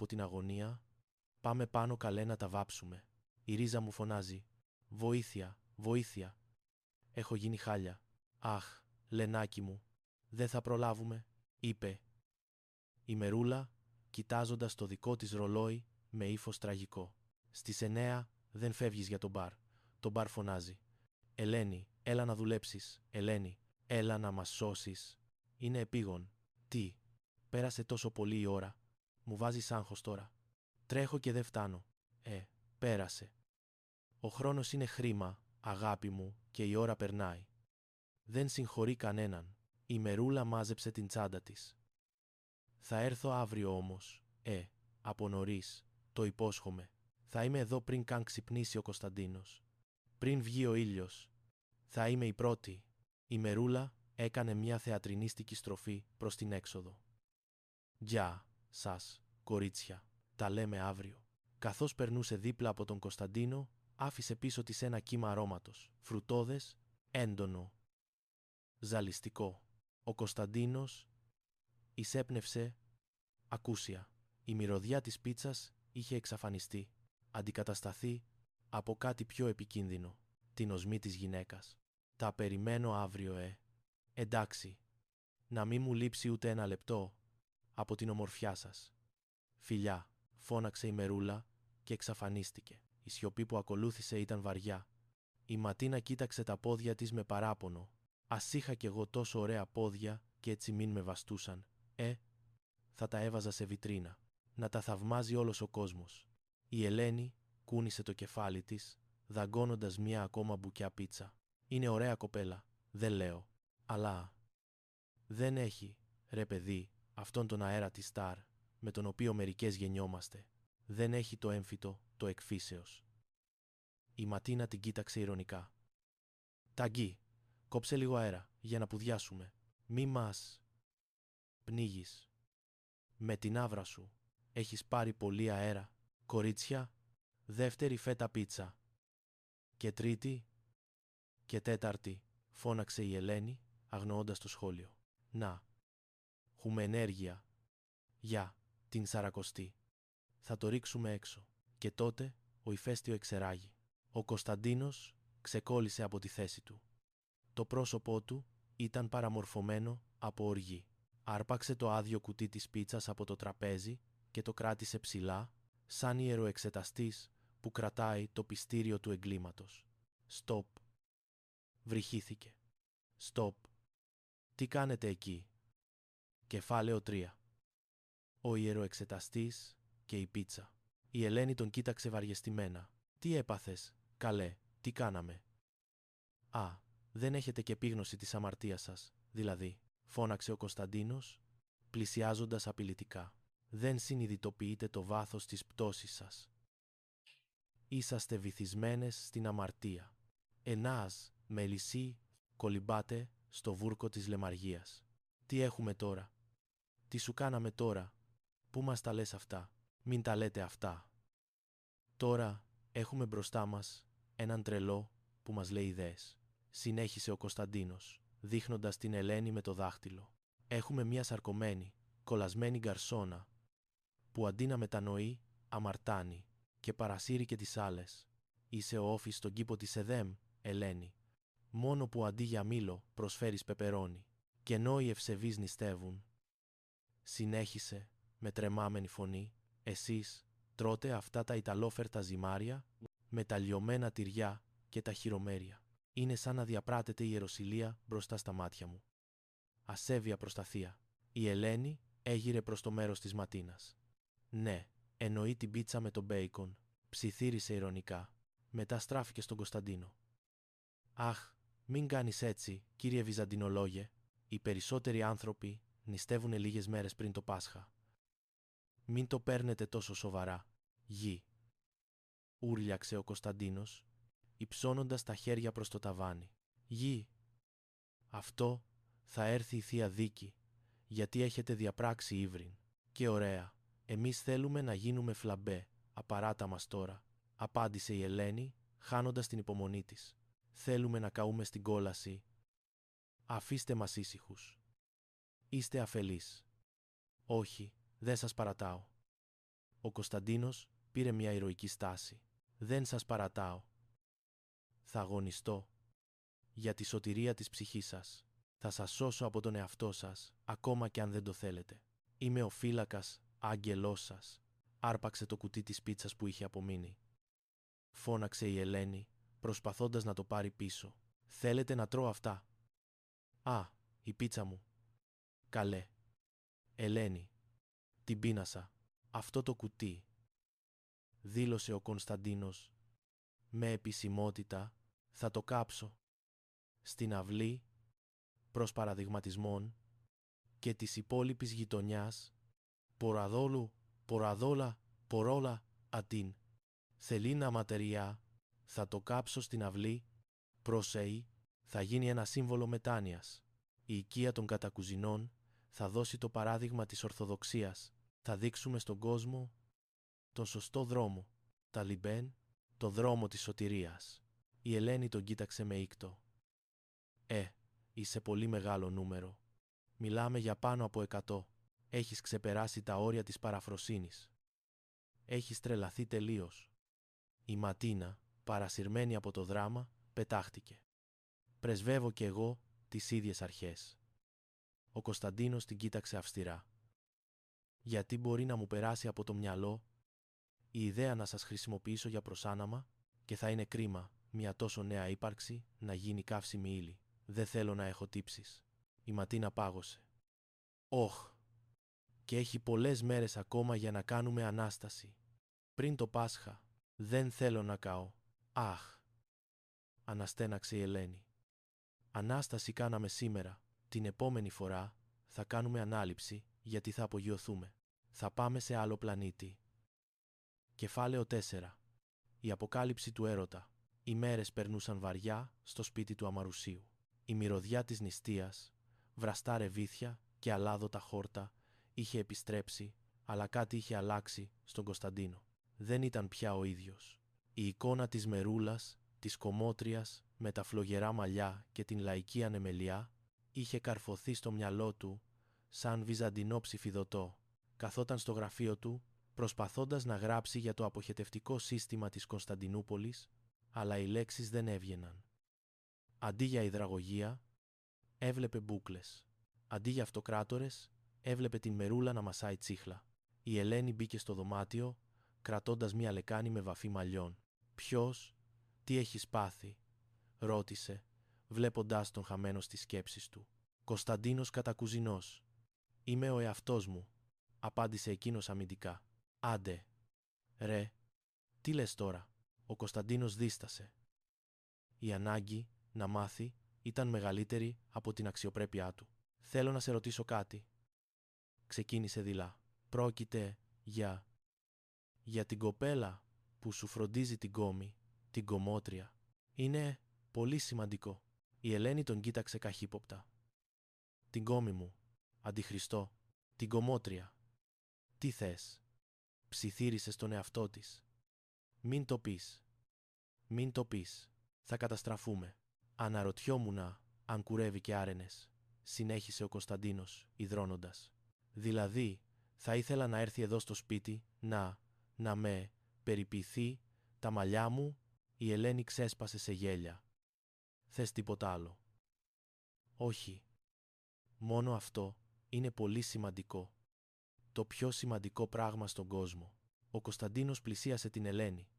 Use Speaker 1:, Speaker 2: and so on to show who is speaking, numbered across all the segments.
Speaker 1: από την αγωνία, πάμε πάνω καλέ να τα βάψουμε. Η ρίζα μου φωνάζει. Βοήθεια, βοήθεια. Έχω γίνει χάλια. Αχ, Λενάκι μου, δεν θα προλάβουμε, είπε η Μερούλα, κοιτάζοντας το δικό της ρολόι με ύφος τραγικό. Στις 9 δεν φεύγεις για τον μπαρ. Το μπαρ φωνάζει. Ελένη, έλα να δουλέψεις. Ελένη, έλα να μας σώσεις. Είναι επίγον. Τι, πέρασε τόσο πολύ η ώρα. Μου βάζεις άγχος τώρα. Τρέχω και δεν φτάνω. Πέρασε. Ο χρόνος είναι χρήμα, αγάπη μου, και η ώρα περνάει. Δεν συγχωρεί κανέναν. Η Μερούλα μάζεψε την τσάντα της. Θα έρθω αύριο όμως. Από νωρίς, το υπόσχομαι. Θα είμαι εδώ πριν καν ξυπνήσει ο Κωνσταντίνος. Πριν βγει ο ήλιος. Θα είμαι η πρώτη. Η Μερούλα έκανε μια θεατρινίστικη στροφή προς την έξοδο. Γεια σας, κορίτσια. Τα λέμε αύριο. Καθώς περνούσε δίπλα από τον Κωνσταντίνο, άφησε πίσω της ένα κύμα αρώματος, φρουτώδες, έντονο, ζαλιστικό. Ο Κωνσταντίνος εισέπνευσε ακούσια. Η μυρωδιά της πίτσας είχε εξαφανιστεί, αντικατασταθεί από κάτι πιο επικίνδυνο, την οσμή της γυναίκας. Τα περιμένω αύριο, Εντάξει, να μη μου λείψει ούτε ένα λεπτό από την ομορφιά σας. Φιλιά, φώναξε η Μερούλα και εξαφανίστηκε. Η σιωπή που ακολούθησε ήταν βαριά. Η Ματίνα κοίταξε τα πόδια της με παράπονο. Ας είχα κι εγώ τόσο ωραία πόδια και έτσι μην με βαστούσαν. Θα τα έβαζα σε βιτρίνα. Να τα θαυμάζει όλος ο κόσμος. Η Ελένη κούνησε το κεφάλι της, δαγκώνοντας μια ακόμα μπουκιά πίτσα. Είναι ωραία κοπέλα, δεν λέω. Αλλά δεν έχει, ρε παιδί, αυτόν τον αέρα της στάρ, με τον οποίο μερικές γεννιόμαστε. Δεν έχει το έμφυτο, το εκφύσεως. Η Ματίνα την κοίταξε ειρωνικά. Ταγκί, κόψε λίγο αέρα, για να πουδιάσουμε. Μη μας πνίγεις. Με την άβρα σου, έχεις πάρει πολύ αέρα. Κορίτσια, δεύτερη φέτα πίτσα. Και τρίτη και τέταρτη, φώναξε η Ελένη, αγνοώντας το σχόλιο. Να, χούμε ενέργεια. Για, την σαρακοστή. Θα το ρίξουμε έξω. Και τότε, ο ηφαίστειο εξεράγει. Ο Κωνσταντίνος ξεκόλλησε από τη θέση του. Το πρόσωπό του ήταν παραμορφωμένο από οργή. Άρπαξε το άδειο κουτί της πίτσας από το τραπέζι και το κράτησε ψηλά, σαν ιεροεξεταστής που κρατάει το πιστήριο του εγκλήματος. «Στοπ», βρυχήθηκε. «Στοπ. Τι κάνετε εκεί?» Κεφάλαιο 3. Ο ιεροεξεταστής και η πίτσα. Η Ελένη τον κοίταξε βαριεστημένα. «Τι έπαθες, καλέ, τι κάναμε?» «Α, δεν έχετε και επίγνωση της αμαρτίας σας, δηλαδή», φώναξε ο Κωνσταντίνος, πλησιάζοντας απειλητικά. «Δεν συνειδητοποιείτε το βάθος της πτώσης σας. Είσαστε βυθισμένες στην αμαρτία. Ενάς, μελισσί, κολυμπάτε στο βούρκο της λεμαργίας. Τι έχουμε τώρα? Τι σου κάναμε τώρα? Πού μας τα λες αυτά? Μην τα λέτε αυτά. Τώρα έχουμε μπροστά μας έναν τρελό που μας λέει ιδέες», συνέχισε ο Κωνσταντίνος, δείχνοντας την Ελένη με το δάχτυλο. «Έχουμε μια σαρκωμένη, κολλασμένη γκαρσόνα, που αντί να μετανοεί, αμαρτάνει και παρασύρει και τις άλλες. Είσαι ο όφης στον κήπο της Εδέμ, Ελένη, μόνο που αντί για μήλο προσφέρεις πεπερώνι, και ενώ οι ευσεβείς νηστεύουν». Συνέχισε με τρεμάμενη φωνή. «Εσείς τρώτε αυτά τα ιταλόφερτα ζυμάρια με τα λιωμένα τυριά και τα χειρομέρια. Είναι σαν να διαπράτεται η ιεροσυλία μπροστά στα μάτια μου. Ασέβεια προς τα θεία». Η Ελένη έγειρε προς το μέρος της Ματίνας. «Ναι, εννοεί την πίτσα με το μπέικον», ψιθύρισε ειρωνικά. Μετά στράφηκε στον Κωνσταντίνο. «Αχ, μην κάνεις έτσι, κύριε Βυζαντινολόγε. Οι περισσότεροι άνθρωποι νηστεύουνε λίγες μέρες πριν το Πάσχα. Μην το παίρνετε τόσο σοβαρά, γη», ούρλιαξε ο Κωνσταντίνος, υψώνοντας τα χέρια προς το ταβάνι. «Γη, αυτό θα έρθει η Θεία Δίκη, γιατί έχετε διαπράξει ύβριν. Και ωραία, εμείς θέλουμε να γίνουμε φλαμπέ, απαράτα μας τώρα», απάντησε η Ελένη, χάνοντας την υπομονή της. «Θέλουμε να καούμε στην κόλαση. Αφήστε μας ήσυχους. Είστε αφελείς». «Όχι, δεν σας παρατάω. Ο Κωνσταντίνος πήρε μια ηρωική στάση. «Δεν σας παρατάω. Θα αγωνιστώ για τη σωτηρία της ψυχής σας. Θα σας σώσω από τον εαυτό σας, ακόμα και αν δεν το θέλετε. Είμαι ο φύλακας, άγγελός σας». Άρπαξε το κουτί της πίτσας που είχε απομείνει. Φώναξε η Ελένη, προσπαθώντας να το πάρει πίσω. «Θέλετε να τρώω αυτά?» «Α, η πίτσα μου». «Καλέ. Ελένη, την πείνασα. Αυτό το κουτί», δήλωσε ο Κωνσταντίνος με επισημότητα, «θα το κάψω στην αυλή προς παραδειγματισμών και της υπόλοιπης γειτονιάς. Ποραδόλα, πορόλα, ατίν. Θελίνα ματεριά, θα το κάψω στην αυλή, προσεή, θα γίνει ένα σύμβολο μετάνοιας. Η οικία των κατακουζινών θα δώσει το παράδειγμα της Ορθοδοξίας. Θα δείξουμε στον κόσμο τον σωστό δρόμο. Τα λιμπέν, το δρόμο της σωτηρίας». Η Ελένη τον κοίταξε με ήκτο. Είσαι πολύ μεγάλο νούμερο. Μιλάμε για πάνω από 100. Έχεις ξεπεράσει τα όρια της παραφροσύνης. Έχεις τρελαθεί τελείως». Η Ματίνα, παρασυρμένη από το δράμα, πετάχτηκε. «Πρεσβεύω κι εγώ τις ίδιες αρχές». Ο Κωνσταντίνος την κοίταξε αυστηρά. «Γιατί μπορεί να μου περάσει από το μυαλό η ιδέα να σας χρησιμοποιήσω για προσάναμα και θα είναι κρίμα μια τόσο νέα ύπαρξη να γίνει καύσιμη ύλη. Δεν θέλω να έχω τύψεις». Η Ματίνα πάγωσε. «Όχ, και έχει πολλές μέρες ακόμα για να κάνουμε Ανάσταση. Πριν το Πάσχα. Δεν θέλω να καώ». «Αχ», αναστέναξε η Ελένη. «Ανάσταση κάναμε σήμερα. Την επόμενη φορά θα κάνουμε ανάληψη γιατί θα απογειωθούμε. Θα πάμε σε άλλο πλανήτη». Κεφάλαιο 4. Η αποκάλυψη του έρωτα. Οι μέρες περνούσαν βαριά στο σπίτι του Αμαρουσίου. Η μυρωδιά της νηστείας, βραστά ρεβίθια και αλάδοτα χόρτα είχε επιστρέψει, αλλά κάτι είχε αλλάξει στον Κωνσταντίνο. Δεν ήταν πια ο ίδιος. Η εικόνα της μερούλας, της κομμότριας με τα φλογερά μαλλιά και την λαϊκή ανεμελιά είχε καρφωθεί στο μυαλό του σαν βυζαντινό ψηφιδωτό. Καθόταν στο γραφείο του προσπαθώντας να γράψει για το αποχετευτικό σύστημα της Κωνσταντινούπολης, αλλά οι λέξεις δεν έβγαιναν. Αντί για υδραγωγία, έβλεπε μπούκλες. Αντί για αυτοκράτορες, έβλεπε την μερούλα να μασάει τσίχλα. Η Ελένη μπήκε στο δωμάτιο, κρατώντας μια λεκάνη με βαφή μαλλιών. «Ποιος, τι έχεις πάθει?» ρώτησε, βλέποντάς τον χαμένο στις σκέψεις του. «Κωνσταντίνος Κατακουζινός. Είμαι ο εαυτός μου», απάντησε εκείνος αμυντικά. «Άντε, ρε, τι λες τώρα?» Ο Κωνσταντίνος δίστασε. Η ανάγκη να μάθει ήταν μεγαλύτερη από την αξιοπρέπειά του. «Θέλω να σε ρωτήσω κάτι», ξεκίνησε δειλά. «Πρόκειται για την κοπέλα που σου φροντίζει την κόμη, την κομμότρια. Είναι πολύ σημαντικό». Η Ελένη τον κοίταξε καχύποπτα. «Την κόμη μου, αντιχριστό, την κομμότρια. Τι θες?» ψιθύρισε στον εαυτό της. «Μην το πεις. Μην το πεις. Θα καταστραφούμε». «Αναρωτιόμουνα αν κουρεύει και άρενες», συνέχισε ο Κωνσταντίνος, υδρώνοντας. «Δηλαδή, θα ήθελα να έρθει εδώ στο σπίτι, να με περιποιηθεί τα μαλλιά μου». Η Ελένη ξέσπασε σε γέλια. «Θες τίποτα άλλο?» «Όχι. Μόνο αυτό είναι πολύ σημαντικό. Το πιο σημαντικό πράγμα στον κόσμο». Ο Κωνσταντίνος πλησίασε την Ελένη,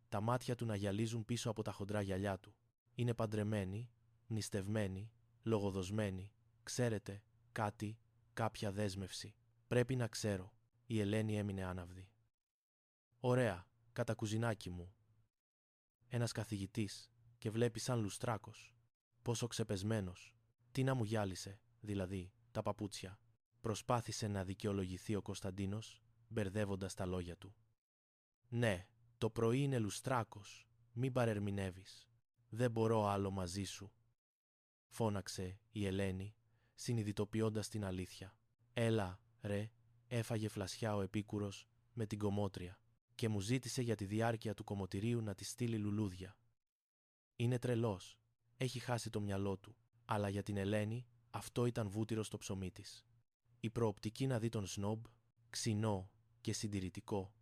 Speaker 1: τα μάτια του να γυαλίζουν πίσω από τα χοντρά γυαλιά του. «Είναι παντρεμένη, νηστευμένη, λογοδοσμένη. Ξέρετε, κάποια δέσμευση. Πρέπει να ξέρω». Η Ελένη έμεινε άναυδη. «Ωραία, κατακουζινάκι μου. Ένας καθηγητής και βλέπει σαν λουστράκος. Πόσο ξεπεσμένος. Τι να μου γυάλισε, δηλαδή, τα παπούτσια?» Προσπάθησε να δικαιολογηθεί ο Κωνσταντίνος, μπερδεύοντας τα λόγια του. «Ναι, το πρωί είναι λουστράκος. Μην παρερμηνεύεις. Δεν μπορώ άλλο μαζί σου», φώναξε η Ελένη, συνειδητοποιώντας την αλήθεια. «Έλα, ρε», έφαγε φλασιά ο επίκουρος με την κομμότρια και μου ζήτησε για τη διάρκεια του κομμωτηρίου να τη στείλει λουλούδια. Είναι τρελός. Έχει χάσει το μυαλό του. Αλλά για την Ελένη αυτό ήταν βούτυρο στο ψωμί της. Η προοπτική να δει τον σνόμπ, ξινό και συντηρητικό,